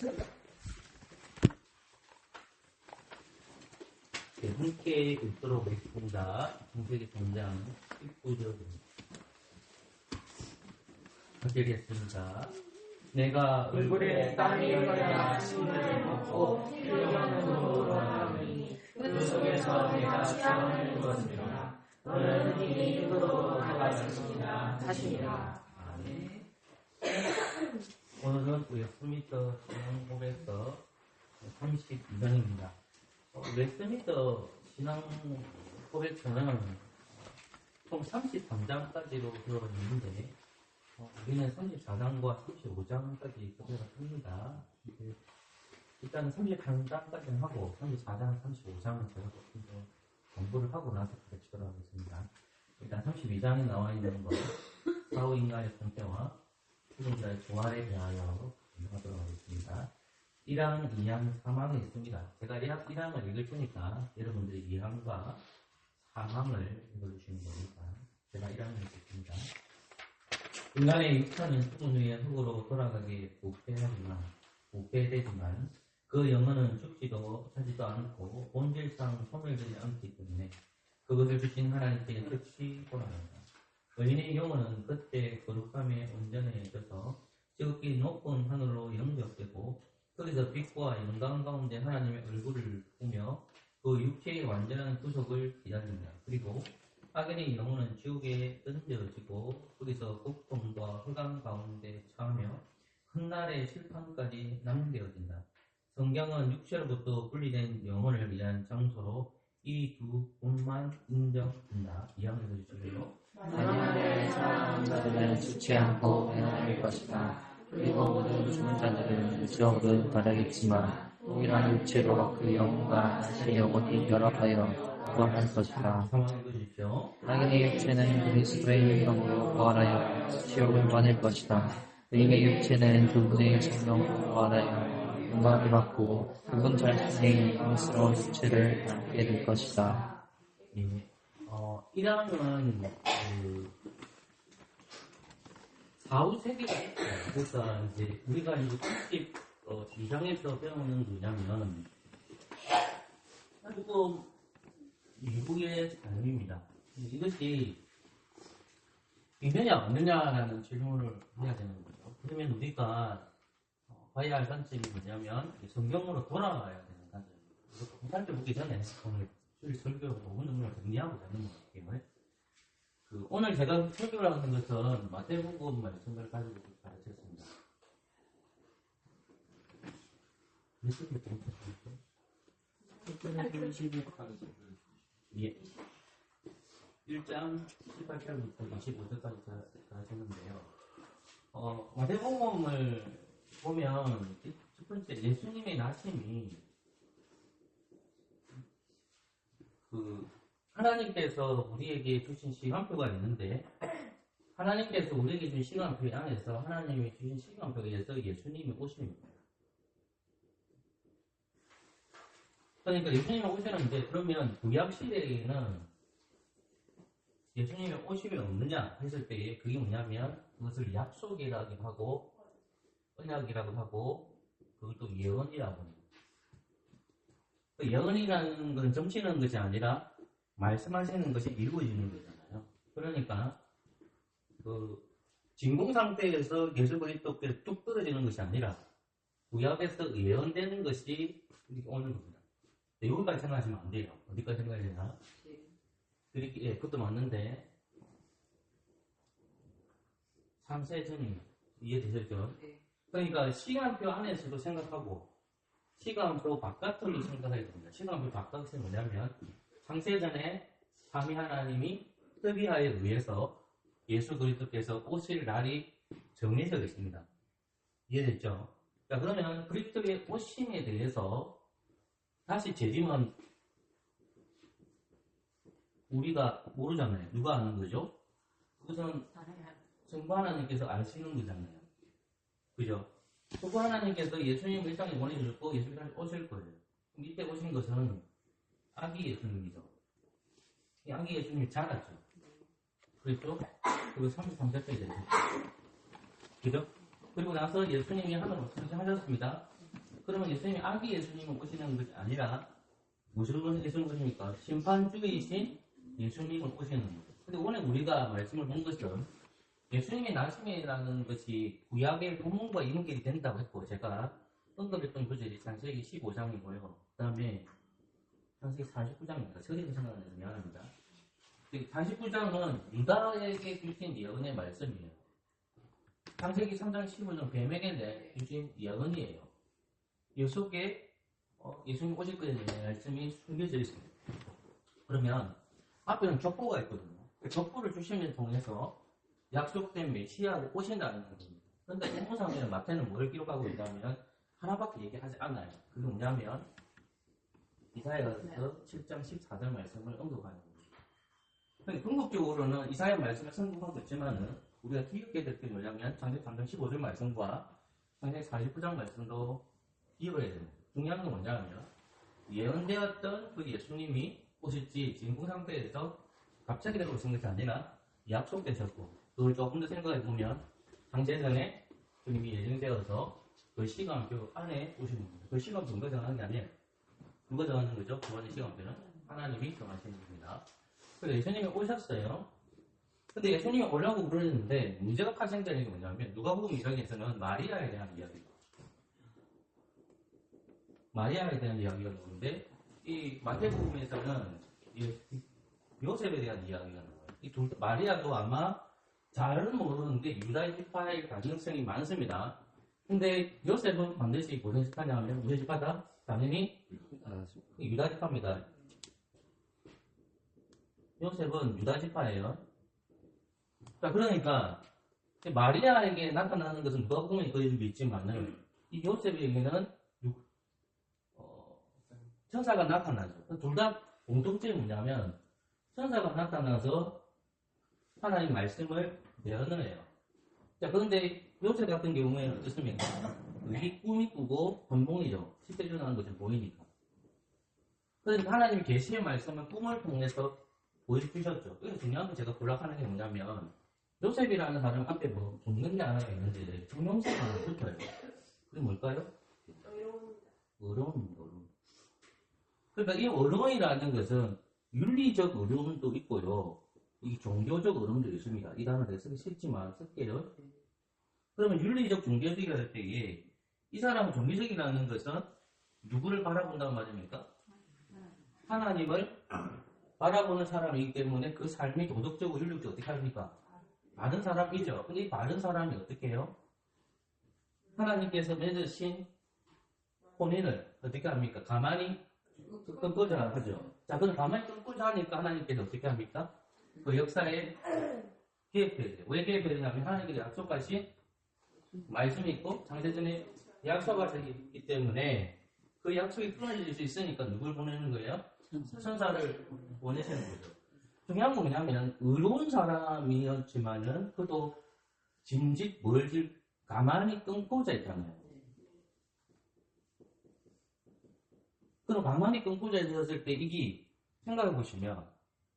네, 함께 읽도록 하겠습니다. 창세기 3장 19절입니다. 드리겠습니다. 내가 얼굴에 땀이 흘러야 침을 먹고 필요한 눈으로 하나니 그 속에서 내가 피함을 입었으나 너는 이미 입으로 나갔으니라 하시니라. 아멘. 오늘은 우리 웨스트민스터 신앙 고백서 32장입니다. 웨스트민스터 신앙 고백서는 총 33장까지로 들어가 있는데 우리는 34장과 35장까지 소개를 합니다. 일단 33장까지는 하고 34장, 35장은 제가 조금 더 공부를 하고 나서 가르치도록 하겠습니다. 일단 32장에 나와 있는 것, 사후 인간의 상태와 죽은 부활에 대하여 공부하도록 하겠습니다. 1항, 2항, 3항이 있습니다. 제가 1항을 읽을 테니까 여러분들이 2항과 3항을 읽어주시는 겁니다. 제가 1항을 읽겠습니다. 인간의 육체는 죽은 후에 흙으로 돌아가게 부패되지만 그 영혼은 죽지도 하지도 않고 본질상 소멸되지 않기 때문에 그것을 주신 하나님께 즉시 돌아간다. 의인의 영혼은 그때 거룩함에 온전해져서 지극히 높은 하늘로 영접되고 거기서 빛과 영광 가운데 하나님의 얼굴을 보며 그 육체의 완전한 구속을 기다린다. 그리고 악인의 영혼은 지옥에 던져지고 거기서 고통과 흑암 가운데 처하며 훗날의 심판까지 남겨진다. 성경은 육체로부터 분리된 영혼을 위한 장소로 이 두 곳만 인정한다. 이해해 주시고요. 만약에 사랑하는 자들은 죽지 않고 행할 것이다. 그리고 모든 죽은 자들은 지옥으로 가려겠지만 동일한 육체로 그 영혼과 다시 영혼이 결합하여 부활할 것이다. 상황 읽어주십시오. 악인의 육체는 그리스도의 영으로 부활하여 지옥을 받을 것이다. 의인의 육체는 그분의 생명으로 부활하여 영광을 받고 그분 자신의 영스러운 육체를 갖게 될 것이다. 예. 1항은 사후 세계가 있어요. 그래서 이제 우리가 이제 32장에서 배우는 뭐냐면 조금 미국의 삶입니다. 이것이 있느냐 없느냐라는 질문을 해야 되는 거죠. 그러면 우리가 봐야 할 관점이 뭐냐면 성경으로 돌아가야 되는 관점입니다. 공산을 보기 전에 오늘 설교 5분 정도를 정리하고 가는 거예요. 오늘 제가 설교를 하는 것은 마태복음 말씀을 가지고 가르쳤습니다. 몇 절부터 예. 1장 18절부터 25절까지 가르쳤는데요. 마태복음을 보면 첫 번째 예수님의 나심이 하나님께서 우리에게 주신 시간표가 있는데 하나님께서 우리에게 주신 시간표 안에서 하나님이 주신 시간표에 의해서 예수님이 오십니다. 그러니까 예수님이 오시는데 그러면 구약 시대에는 예수님이 오심이 없느냐 했을 때에 그게 뭐냐면 그것을 약속이라고 하고 언약이라고 하고 그것도 예언이라고 합니다. 그 예언이라는 것은 점치는 것이 아니라 말씀하시는 것이 이루어지는 거잖아요. 그러니까 진공 상태에서 예수 그리스도께서 뚝 떨어지는 것이 아니라 구약에서 예언되는 것이 오는 겁니다. 여기까지 생각하시면 안 돼요. 어디까지 생각해야 되나? 예, 그것도 맞는데 창세전이 이해되셨죠? 그러니까 시간표 안에서도 생각하고 시간표 바깥으로 생각해야 됩니다. 시간표 바깥이 뭐냐면 창세전에 삼위 하나님이 협의하에 의해서 예수 그리스도께서 오실 날이 정해져 있습니다. 이해됐죠? 자, 그러면 그리스도의 오심에 대해서 다시 재림은 우리가 모르잖아요. 누가 아는 거죠? 그것은 성부 하나님께서 아시는 거잖아요. 그죠? 성부 하나님께서 예수님을 이 땅에 보내주셨고 예수님이 오실 거예요. 이때 오신 것은 아기 예수님이죠. 이 아기 예수님이 자랐죠. 그렇죠? 그리고 33세까지 되셨죠. 그죠? 그리고 나서 예수님이 하늘로 승천하셨습니다. 그러면 예수님이 아기 예수님을 오시는 것이 아니라 무슨 예수님입니까? 심판주이신 예수님을 오시는 거죠. 근데 오늘 우리가 말씀을 본 것은 예수님의 나심이라는 것이 구약의 본문과 이론결이 된다고 했고, 제가 언급했던 구절이 창세기 15장이고요. 그 다음에 창세기 49장입니다. 처리가 생각나서 미안합니다. 49장은 유다에게 주신 예언의 말씀이에요. 창세기 3장 15장 뱀에게 주신 예언이에요. 이 속에 예수님 오실 거에 대한 말씀이 숨겨져 있습니다. 그러면 앞에는 족보가 있거든요. 그 족보를 주시면 통해서 약속된 메시아로 오신다는 겁니다. 그런데 본문상에는 마태는 뭘 기록하고 있냐면 하나밖에 얘기하지 않아요. 그게 뭐냐면 이사야서 7장 14절 말씀을 언급하는 겁니다. 그러니까 궁극적으로는 이사야 말씀을 선동하고 있지만은 우리가 기억해야 될 게 뭐냐면 창세기 3장 15절 말씀과 창세기 49장 말씀도 기억해야 됩니다. 중요한 건 뭐냐면 예언되었던 그 예수님이 오실지 지금 그 상태에서 갑자기 되고 오신 것이 아니라 약속되셨고 그걸 조금 더 생각해 보면 창세전에 주님이 예정되어서 그 시간표 안에 오시는 겁니다. 그 시간표 누가 정하는 게 아니에요. 누가 정하는 거죠? 구원의 시간표는 하나님이 정하시는 겁니다. 그래서 예수님이 오셨어요. 근데 예수님이 오려고 그러는데 문제가 발생되는 게 뭐냐면 누가복음 2장에서는 마리아에 대한 이야기가 마리아에 대한 이야기가 나오는데 이 마태복음에서는 요셉에 대한 이야기가 나와요. 이 마리아도 아마 잘은 모르는데 유다의 지파의 가능성이 많습니다. 근데 요셉은 반드시 무슨 지파냐면 무슨 지파다? 당연히 유다 지파입니다. 요셉은 유다 지파예요. 자, 그러니까 마리아에게 나타나는 것은 누가복음에 거의 있지만은 이 요셉에게는 천사가 나타나죠. 둘 다 공통점이 뭐냐면 천사가 나타나서 하나님 말씀을 예언을 해요. 자, 그런데 요셉 같은 경우에는 어떻습니까? 이 꿈이 꾸고 번봉이죠. 실제 일어나는 것이 보이니까. 그러니까 하나님이 계시의 말씀을 꿈을 통해서 보여주셨죠. 그래서 중요한 건 제가 골라하는 게 뭐냐면 요셉이라는 사람 앞에 뭐 붙는 게 하나가 있는데 정명사가 하나 붙어요. 그게 뭘까요? 어려움입니다. 어려움. 그러니까 이 어려움이라는 것은 윤리적 어려움도 있고요. 이 종교적 어려움도 있습니다. 이 단어 제가 쓰기 싫지만 쓸게요. 그러면 윤리적 종교적이라 할 때에 이 사람은 종교적이라는 것은 누구를 바라본다는 말입니까? 하나님을 바라보는 사람이기 때문에 그 삶이 도덕적으로 윤리적으로 어떻게 합니까? 바른 사람이죠. 근데 이 바른 사람이 어떻게 해요? 하나님께서 맺으신 혼인을 어떻게 합니까? 가만히 끊고자 하죠. 자, 그럼 가만히 끊고자 하니까 하나님께서 어떻게 합니까? 그 역사에 개입해야 돼요. 왜 개입해야 되냐면 하나님께서 약속하신 말씀이 있고 창세전에 약속하셨기 때문에 그 약속이 끊어질 수 있으니까 누굴 보내는 거예요? 천사를 보내시는 거죠. 중요한 건 뭐냐면 의로운 사람이었지만은 그도 짐짓 멀짓 가만히 끊고자 했잖아요. 그럼 가만히 끊고자 했을 때 이게 생각해 보시면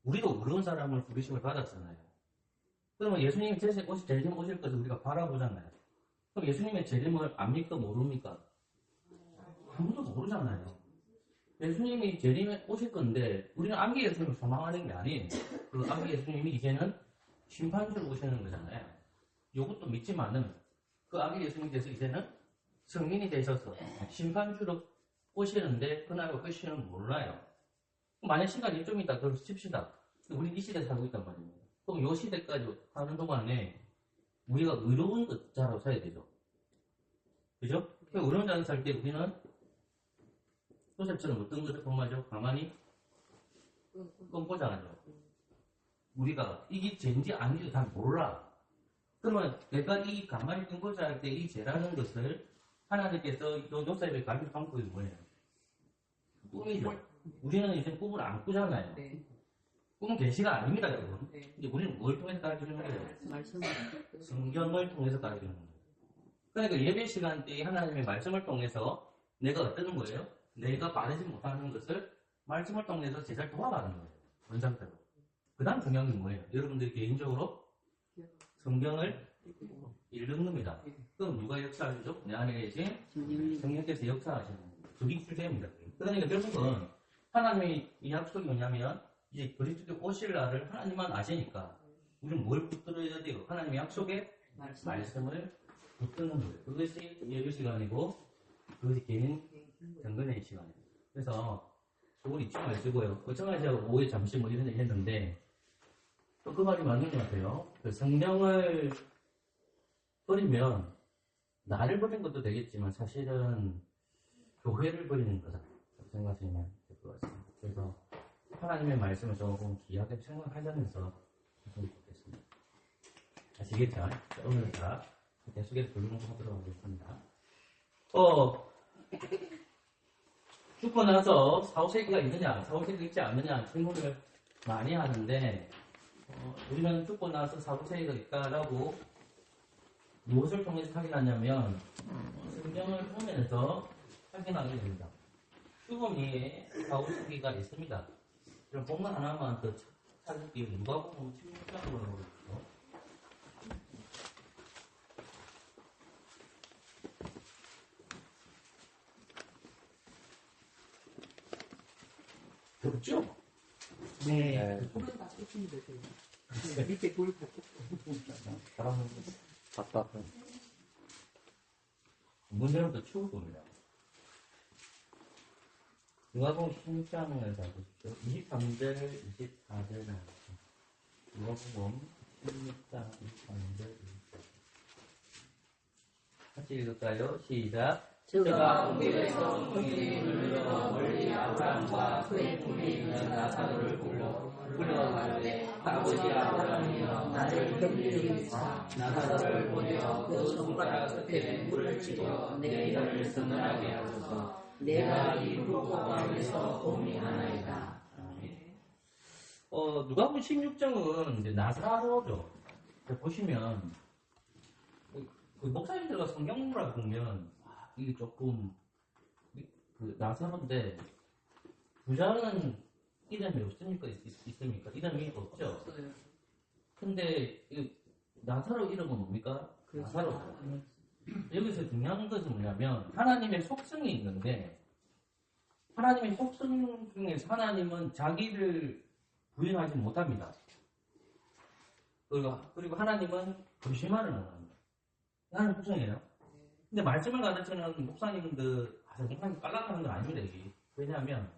우리도 의로운 사람을 부르심을 받았잖아요. 그러면 예수님이 제일 처음 오실 것을 우리가 바라보잖아요. 그럼 예수님의 재림을 압니까 모릅니까? 아무도 모르잖아요. 예수님이 재림에 오실 건데 우리는 아기 예수님을 소망하는 게 아니에요. 그 아기 예수님이 이제는 심판주로 오시는 거잖아요. 이것도 믿지만은 그 아기 예수님께서 이제는 성인이 되셔서 심판주로 오시는데 그날과 그 시는 몰라요. 만약 시간이 좀 있다 그럼 칩시다. 우리 이 시대에 살고 있단 말입니다. 그럼 이 시대까지 하는 동안에 우리가 의로운 자로 살아야 되죠. 그죠? 의로운 자로 살 때 우리는 요셉처럼 어떤 것을 범하죠? 가만히 끊고자 하죠. 우리가 이게 죄인지 아닌지 다 몰라. 그러면 내가 이 가만히 끊고자 할 때 이 죄라는 것을 하나님께서 요셉의 가르칠 방법이 뭐예요? 꿈이죠. 우리는 이제 꿈을 안 꾸잖아요. 네. 꿈은 계시가 아닙니다, 여러분. 네. 근데 우리는 뭘 통해서 가르치는 거예요? 말씀을 성경을 통해서 가르치는 거예요. 그러니까 예배 시간대에 하나님의 말씀을 통해서 내가 어떠는 거예요? 내가 바르지 못하는 것을 말씀을 통해서 제잘 돌아가는 거예요. 원상대로. 그 다음 중요한 게 뭐예요? 여러분들이 개인적으로 성경을 읽는 겁니다. 그럼 누가 역사하시죠? 내 안에 계신 성령께서 역사하시는 겁니다. 그게 주제입니다. 그러니까 결국은 하나님의 이 약속이 뭐냐면 이제 그리스도의 오실 날을 하나님만 아시니까 우리는 뭘 붙들어야 돼요? 하나님의 약속에 말씀을 붙드는 거예요. 그것이 예배 시간이고 그것이 개인 경건의 시간이에요. 그래서 그걸 잊지 마시고요. 어쩌면 제가 오후에 잠시 뭐 이런 얘기 했는데 또 그 말이 맞는 것 같아요. 그 성령을 버리면 나를 버린 것도 되겠지만 사실은 교회를 버리는 거다 생각하시면 될 것 같습니다. 그래서 하나님의 말씀을 조금 귀하게 생각하자면서 했으면 좋겠습니다. 아시겠죠? 자, 오늘 다 계속해서 불문하도록 하겠습니다. 죽고 나서 사후세계가 있느냐, 사후세계가 있지 않느냐 질문을 많이 하는데 우리는 죽고 나서 사후세계가 있다라고 무엇을 통해서 확인하냐면 성경을 보면서 확인하게 됩니다. 죽음이 사후세계가 있습니다. 그럼 본문 하나만 더 찾을게요. 누가복음 16장으로 보겠죠. 없죠? 네. 그건 다 끝이 되세요. 밑에 굵고 사람은 답답해. 문제부터 치울 겁니다. 누가복음 16장을 보십시오. 23절, 24절 나왔죠. 누가복음 16장 23절, 24절. 같이 읽을까요? 시작. 제가 우리에서 그의 눈으로 멀리 아브라함과 그의 품에 있는 나사로를 보고 불러가는데 아버지 아브라함이여 나를 경계하사 나사로를 보내어 그 손가락 끝에 물을 찍어 내 이를 서늘하게 하소서. 내가 이 불법함에서 고민하나이다. 누가복음 16장은 이제 나사로죠. 보시면 그 목사님들과 성경문을 보면 이게 조금 그 나사로인데 부자는 이름이 없습니까? 있습니까? 이름이 없죠. 근데 이 나사로 이름은 뭡니까? 나사로. 여기서 중요한 것은 뭐냐면 하나님의 속성이 있는데 하나님의 속성 중에서 하나님은 자기를 부인하지 못합니다. 그리고 하나님은 거짓말을 못합니다. 하나님 속성이에요. 근데 말씀을 가르치는 목사님들 목사님 깔락하는 건 아닙니다. 이게. 왜냐하면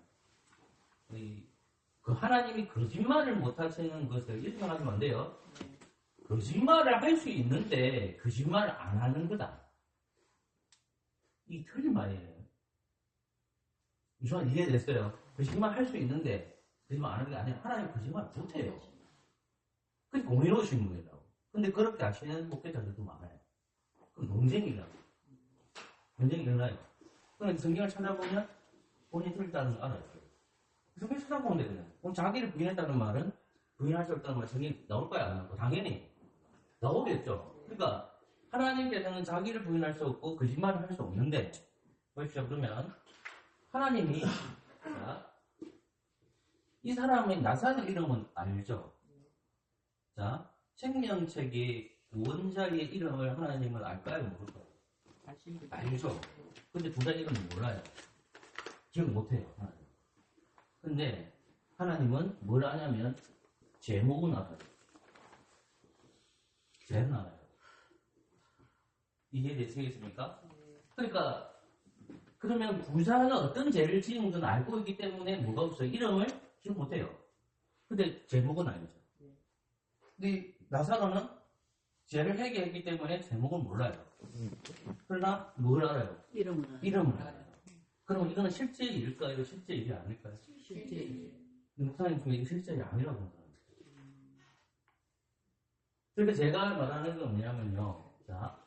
그 하나님이 거짓말을 못하시는 것을 이렇게 생각하면 안 돼요. 거짓말을 할 수 있는데 거짓말을 안 하는 거다. 이 틀린 말이에요. 이전 이해됐어요. 거짓말 할 수 있는데 거짓말 안 하는 게 아니라 하나님 거짓말 못해요. 그게 공의로우신 거예요. 근데 그렇게 하시는 목회자들도 많아요. 그럼 논쟁이라고. 논쟁이 일어나요. 그럼 성경을 찾아보면 본인이 틀렸다는 걸 알아요. 성경 찾아보면 되거든요. 그럼 자기를 부인했다는 말은 부인할 수 없다는 말 성경이 나올 거야 안 나올까? 당연히 나오겠죠. 그러니까 하나님께서는 자기를 부인할 수 없고 거짓말을 할 수 없는데 보십시오. 그러면 하나님이 자, 이 사람의 나사렛 이름은 알죠. 자, 생명책의 원자의 이름을 하나님은 알까요? 모를까요? 알죠. 근데 부자 이름은 몰라요. 기억 못해요. 하나님. 근데 하나님은 뭘 아냐면 제목은 알아요. 죄는 알아요. 이해되시겠습니까? 그러니까 그러면 부자는 어떤 죄를 지은 건 알고 있기 때문에 뭐가 없어요? 이름을 기억 못해요. 근데 제목은 알죠. 근데 나사로는 죄를 회개했기 때문에 제목은 몰라요. 그러나 뭘 알아요? 이름을 알아요. 그럼 이거는 실제 일일까요? 실제 일이 아닐까요? 실제 일. 목사님 중에 이게 실제 일이 아니라고 생각합니다. 그러니까 제가 말하는 건 뭐냐면요. 자,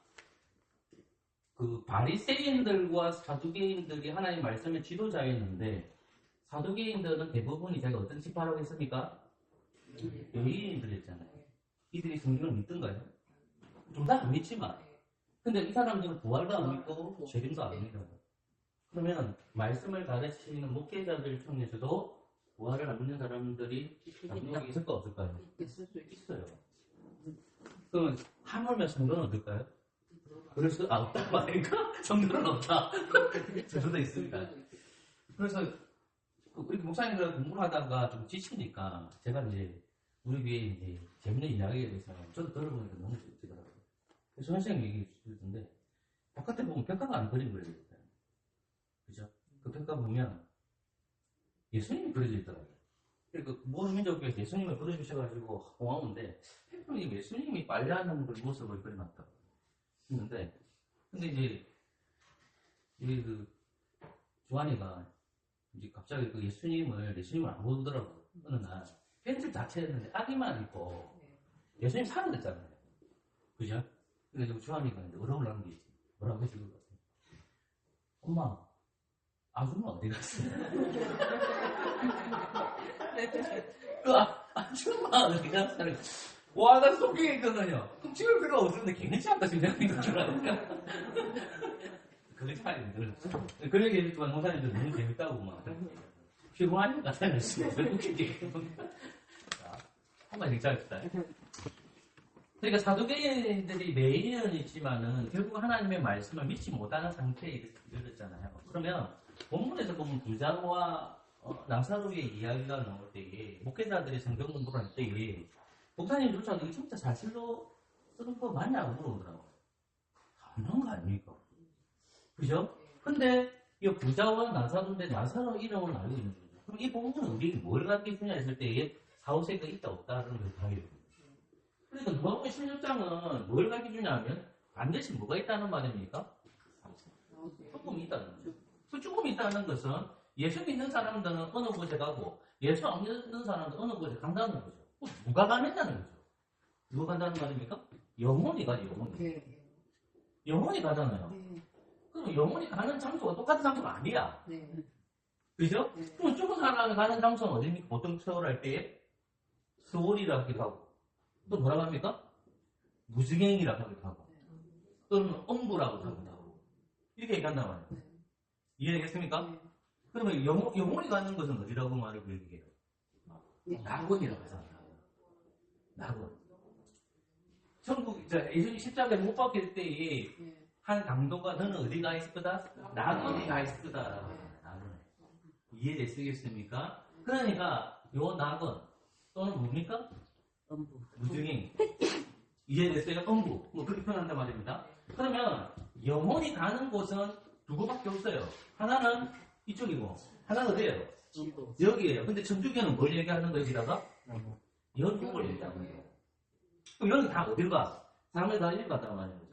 그 바리새인들과 사두개인들이 하나님 말씀의 지도자였는데 사두개인들은 대부분이 제가 어떤 지파라고 했습니까? 유대인들이었잖아요. 이들이 성경을 믿던가요? 좀 다 안 믿지만 근데 이 사람들은 부활도 안 믿고 재림도 안 믿어요. 그러면 말씀을 가르치는 목회자들 중에서도 부활을 안 믿는 사람들이 있을까 없을까요? 있어요. 그러면 하물며 성경은 어떨까요? 그럴 수 없다 말니까 정도는 없다. 저도 있습니다. 그래서 우리 목사님들 공부를 하다가 좀 지치니까 제가 이제 우리 교회 이제 재밌는 이야기에 대해서 저도 들어보니까 너무 좋더라고요. 그래서 선생님 얘기 주셨는데 바깥에 보면 벽화가 안 그린 거예요. 그죠? 그 벽화 보면 예수님이 그려져 있더라고요. 그러니까 모르민족교회에서 예수님을 그려주셔가지고 고마운데 팬분이 예수님이 빨래하는 그 모습을 그려놨다고 했는데 근데 이제 우리 그 조한이가 이제 갑자기 그 예수님을 안 보더라고. 어느 날 팬츠 자체였는데 아기만 입고 예수님 사라졌잖아요. 그죠? 그래서 조한이가 이제 어려울 하는 게 있지. 뭐라고 했을 것 같아. 엄마, 아줌마 어디 갔어? 아줌마 어디 갔어? 와, 나 속에 있거든요. 그럼 찍을 필요가 없었는데 괜찮지 않다 생각하는 줄 알았니까. 그게 차이거든. 그런 얘기 해줬지만 목사님들 너무 재밌다고 막. 피곤하니까 같아요. 웃기지. 한번 읽자합시다. 그러니까 사두개인들이 매일은 있지만은 결국 하나님의 말씀을 믿지 못하는 상태에 이르렀잖아요. 그러면 본문에서 보면 부자와 나사로의 이야기가 나올 때에 목회자들이 성경 공부를 할 때에 목사님조차도 이거 진짜 사실로 쓰는 거 많이 안 물어보더라고요. 당연한 거 아닙니까? 그죠? 근데 이 부자와 나사로인데 나사로 이름은 알고 있는 거죠. 그럼 이 본문은 우리에게 뭘 가르치냐 했을 때에 사후세가 있다 없다는 걸 봐야 돼요. 그러니까 누가복음 16장은 뭘 가르쳐주냐 하면 반드시 뭐가 있다는 말입니까? 조금이 있다는 거죠. 그 조금이 있다는 것은 예수 믿는 사람들은 어느 곳에 가고 예수 안 믿는 사람들은 어느 곳에 간다는 거죠. 누가 가는다는 거죠. 누가 간다는 말입니까? 영혼이 가죠. 영혼이. 영혼이 가잖아요. 그럼 영혼이 가는 장소가 똑같은 장소가 아니야. 그죠? 그럼 죽은 사람이 가는 장소는 어디입니까? 보통 세월할 때에 스월이라고 하기도 하고 또 뭐라고 합니까? 무증행이라고 하기도 하고 또는 엄부라고 하기도 하고 이렇게 얘기한단 말이에요. 이해되겠습니까? 그러면 영혼이 가는 것은 어디라고 말을 얘기해요? 낙원이라고 하잖아요. 낙원. 천국, 예수님 십자가에 못 박힐 때에 한 강도가 너는 어디 가 있을 거다? 낙원에 가 있을 거다. 낙원에. 이해되시겠습니까? 그러니까 요 낙원 또는 뭡니까? 무증행. 이해됐어요? 엄부. 뭐 그렇게 표현한단 말입니다. 그러면 영혼이 가는 곳은 두 곳밖에 없어요. 하나는 이쪽이고 하나는 어디예요? 여기에요. 근데 천주교는 뭘 얘기하는 거지다가 연국을 얘기하는 거예요. 그럼 여기 다 어디로 가? 사람들이 다 이리 갔단 말이에요.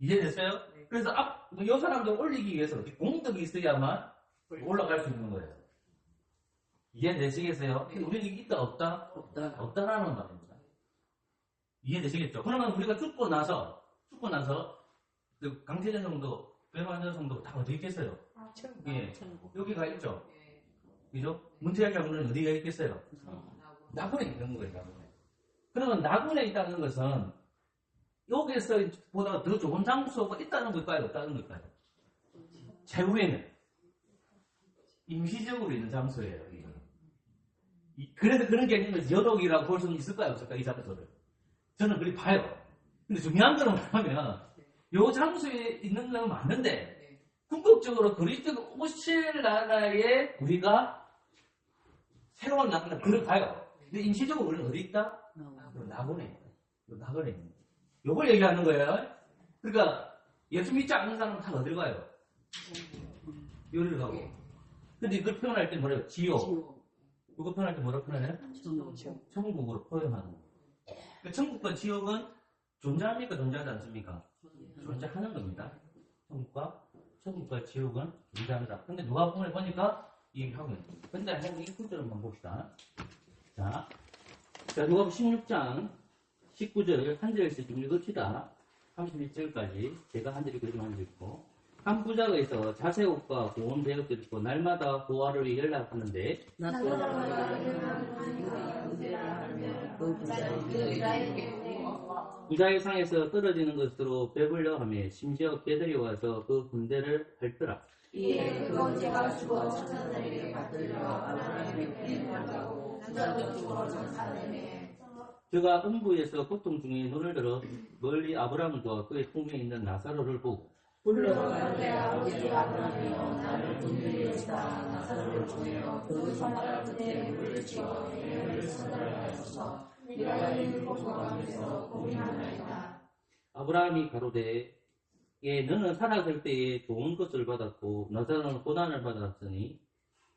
이해됐어요? 그래서 이 사람들 올리기 위해서 공덕이 있어야만 올라갈 수 있는 거예요. 이해되시겠어요? 우리는 있다 없다? 없다라는 말입니다. 이해되시겠죠? 그러면 우리가 죽고 나서 그 강태전 성도, 배만전 성도 다 어디 있겠어요? 예, 여기가 있죠. 그죠? 문태열 장로는 어디가 있겠어요? 낙원에 있는 거예요. 낙원에. 그러면 낙원에 있다는 것은 여기에서 보다 더 좋은 장소가 있다는 걸까요? 없다는 걸까요? 최후에는 임시적으로 있는 장소예요. 그래서 그런 게 아니면 여독이라고 볼 수는 있을까요? 없을까요? 이 장소를. 저는 그렇게 봐요. 근데 중요한 건 뭐냐면 이 장소에 있는 건 맞는데 궁극적으로 그리스도가 오실 나라에 우리가 새로운 나라를 그걸 봐요. 근데 임시적으로 우리는 어디 있다? 낙원에 있는 거예요. 요걸 얘기하는 거예요. 그러니까 예수 믿지 않는 사람은 다 어딜 가요? 요리를 가고. 근데 이걸 표현할 때 뭐래요? 지옥. 이거 표현할 때 뭐라고 표현해요? 천국으로 표현하는 거예요. 그러니까 천국과 지옥은 존재합니까? 존재하지 않습니까? 존재하는 겁니다. 천국과 지옥은 존재합니다. 근데 누가복음을 보니까 이 하고 있는 거예요. 근데 한번 이 구절을 한번 봅시다. 자, 누가복음 16장 19절 한 절씩 좀 읽읍시다. 31절까지 제가 한 절이 그리고 한 절 있고 한 부자가 있어 자세옷과 고운 배옷을 입고 날마다 보화를 위해 연락하는데 부자의 상에서 떨어지는 것으로 배불려 하며 심지어 개들이 와서 그 군대를 핥더라. 이에 그 언제가 죽어 천사들에게 받들려 하나님의 은혜를 받고 부자도 죽어 천사들에게 저가 음부에서 고통 중에 눈을 들어 멀리 아브라함과 그의 통에 있는 나사로를 보고 불러가는데 아버지 아브라함이여 나를 분명히 여시다 나사로를 보내어 그 손가락 끝에 물을 치워 내를 선달하여서 네가 이 고통하면서 고민하나이다. 아브라함이 가로되 예 너는 살아갈 때에 좋은 것을 받았고 나사로는 고난을 받았으니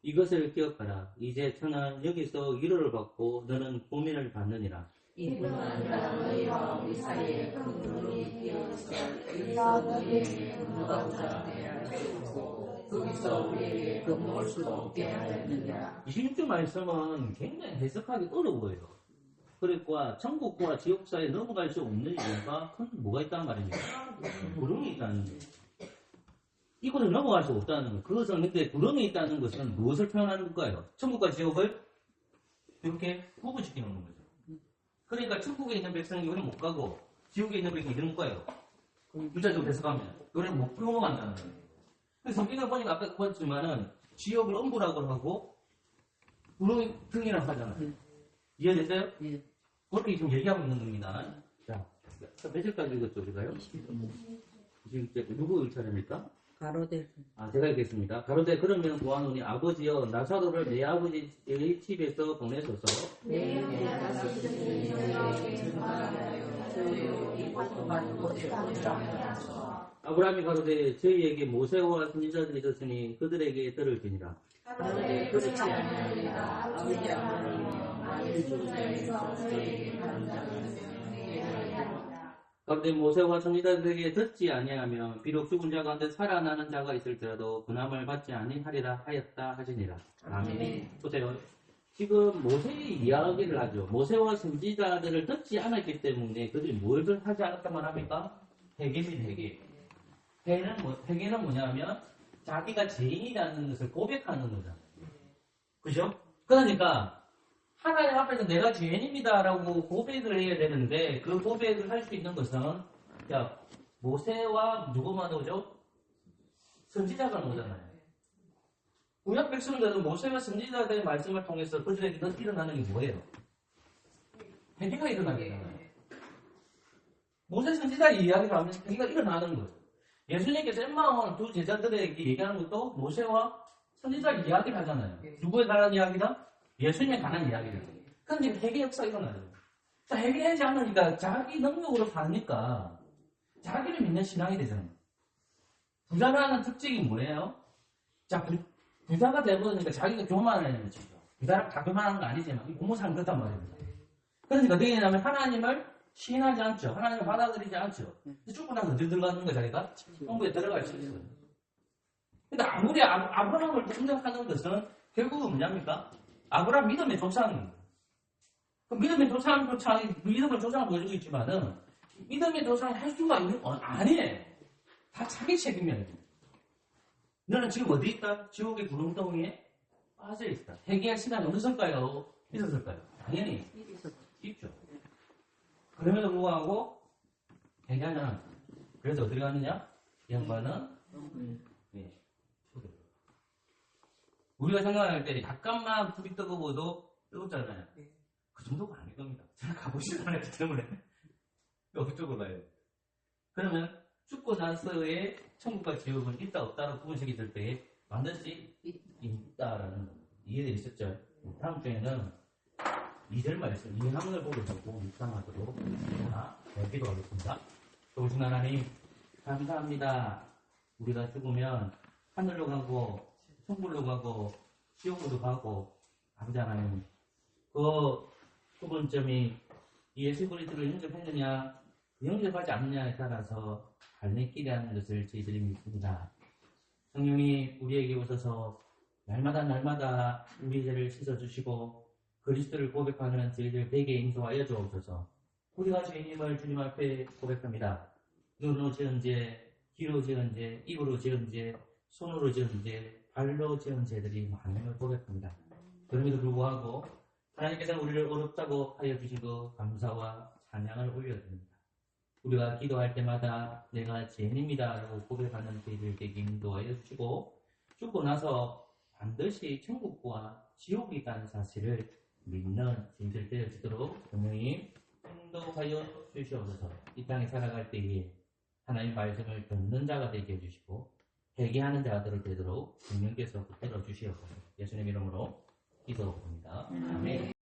이것을 기억하라. 이제 천은 여기서 위로를 받고 너는 고민을 받느니라. 이뿐 아니라 너희와 우리 사이에 큰 구름이 끼어서 여기서 너희에게 근무하고자 하였고 거기서 우리에게 근무할 수도 없게 하였느니라. 26절 말씀은 굉장히 해석하기 어려워요. 그러니까 천국과 지옥 사이에 넘어갈 수 없는 이유가 큰 뭐가 있단 말입니까? 구름이 있다는 거예요. 이곳을 넘어갈 수 없다는 거예요. 그것은 근데 구름이 있다는 것은 무엇을 표현하는 걸까요? 천국과 지옥을 이렇게 구분시키는 거죠. 그러니까 천국에 있는 백성이 여기 못 가고 지옥에 있는 백성이 이런 거예요. 유자적으로 해석하면 여기는 못 넘어간다는 거예요. 그래서 성경을 보니까 아까 봤지만은 지옥을 음부라고 하고 구름이 등이라고 하잖아요. 이해됐어요? 예. 그렇게 지금 얘기하고 있는 겁니다. 자, 몇 절까지 읽었죠, 우리가요? 21절. 누구 차례입니까? 가로되 제가 읽겠습니다. 가로되 그러면 보아노니 아버지여 나사로를 내 아버지의 집에서 보내소서. 내일에 다시 너희에게 증거하여 이 고통받는 곳에 보내라. 아브라함이 가로되 저희에게 모세와 선지자들이 있었으니 그들에게 들을지니라. 그런데 그렇지 아니하리라. 아버지 하나님이여 만일 죽은 자에서 저희에게 가는 자는 생명에게 하리라. 가로되 모세와 선지자들에게 듣지 아니하며 비록 죽은 자 가운데 살아나는 자가 있을지라도 분함을 받지 아니하리라 하였다 하시니라. 아멘. 보세요. 지금 모세의 이야기를 하죠. 모세와 선지자들을 듣지 않았기 때문에 그들이 뭘 하지 않았다만 합니까? 회개입니다, 회개. 회개는 뭐냐면 자기가 죄인이라는 것을 고백하는 거잖아요. 그죠? 그러니까 하나님 앞에서 내가 죄인입니다라고 고백을 해야 되는데 그 고백을 할 수 있는 것은 모세와 누구만 오죠? 선지자가 오잖아요. 구약 백성들은 모세와 선지자들의 말씀을 통해서 그들에게 일어나는 게 뭐예요? 회개가 일어나게 되잖아요. 모세 선지자의 이야기를 하면 회개가 일어나는 거예요. 예수님께서 엠마오 두 제자들에게 얘기하는 것도 모세와 선지자 이야기를 하잖아요. 누구에 관한 이야기다? 예수님에 관한 이야기를. 그런데 회개 역사가 일어나요. 자, 회개하지 않으니까 자기 능력으로 사니까 자기를 믿는 신앙이 되잖아요. 부자가 하는 특징이 뭐예요? 자, 부자가 되버리니까 자기가 교만하는 거죠. 부자랑 다 교만한 거 아니지만 공무사는 그렇단 말입니다. 그러니까 어떻게 되냐면 하나님을 시인하지 않죠. 하나님을 받아들이지 않죠. 죽고 나서 어디 들어가는 거 자기가? 천국에 들어갈 수 있어요. 근데 아무리 아브라함을 인정하는 것은 결국은 뭐냐입니까? 아브라함 믿음의 조상입니다. 그 믿음의 조상을 보여주고 있지만은 믿음의 조상을 할 수가 있는 건 아니에요. 다 자기 책임이에요. 너는 지금 어디 있다? 지옥의 구름덩이에 빠져 있다. 회개할 시간이 없었을까요? 있었을까요? 당연히 있죠. 그럼에도 불구하고 회개하지 않았다. 그래서 어떻게 하느냐? 이 양반은 우리가 생각할 때 약간만 불이 뜨거워도 뜨겁잖아요. 그 정도가 아닐 겁니다. 제가 가보지도 않았기 때문에 어느 쪽으로 가요. 그러면 죽고 나서의 천국과 지옥은 있다 없다로 구분식이 될 때에 반드시 있다라는 겁니다. 이해되셨죠? 다음 주에는 2절 말씀, 이해함을 보고 적고 묵상하도록 기도하겠습니다. 좋으신 하나님 감사합니다. 우리가 죽으면 하늘로 가고 천국으로 가고 지옥으로 가고 아버지 하나님 그 두 번점이 예수 그리스도를 영접했느냐 영접하지 않느냐에 따라서 갈릴 길이라는 것을 저희들이 믿습니다. 성령이 우리에게 오셔서 날마다 우리 죄를 씻어주시고 그리스도를 고백하는 저희들 베개에 인도하여 주옵소서. 우리가 주님을 주님 앞에 고백합니다. 눈으로 지은 죄, 귀로 지은 죄, 입으로 지은 죄, 손으로 지은 죄, 발로 지은 죄들이 많음을 고백합니다. 그럼에도 불구하고 하나님께서는 우리를 어렵다고 하여 주시고 감사와 찬양을 올려드립니다. 우리가 기도할 때마다 내가 죄인입니다 라고 고백하는 저희들 되게 인도하여 주시고 죽고 나서 반드시 천국과 지옥이 있다는 사실을 믿는 저희들 되어지도록 분명히 인도하여 주시옵소서. 이 땅에 살아갈 때에 하나님 말씀을 듣는 자가 되게 해주시고 회개하는 자들을 되도록 주님께서 붙들어 주시옵소서. 예수님 이름으로 기도합니다. 아멘.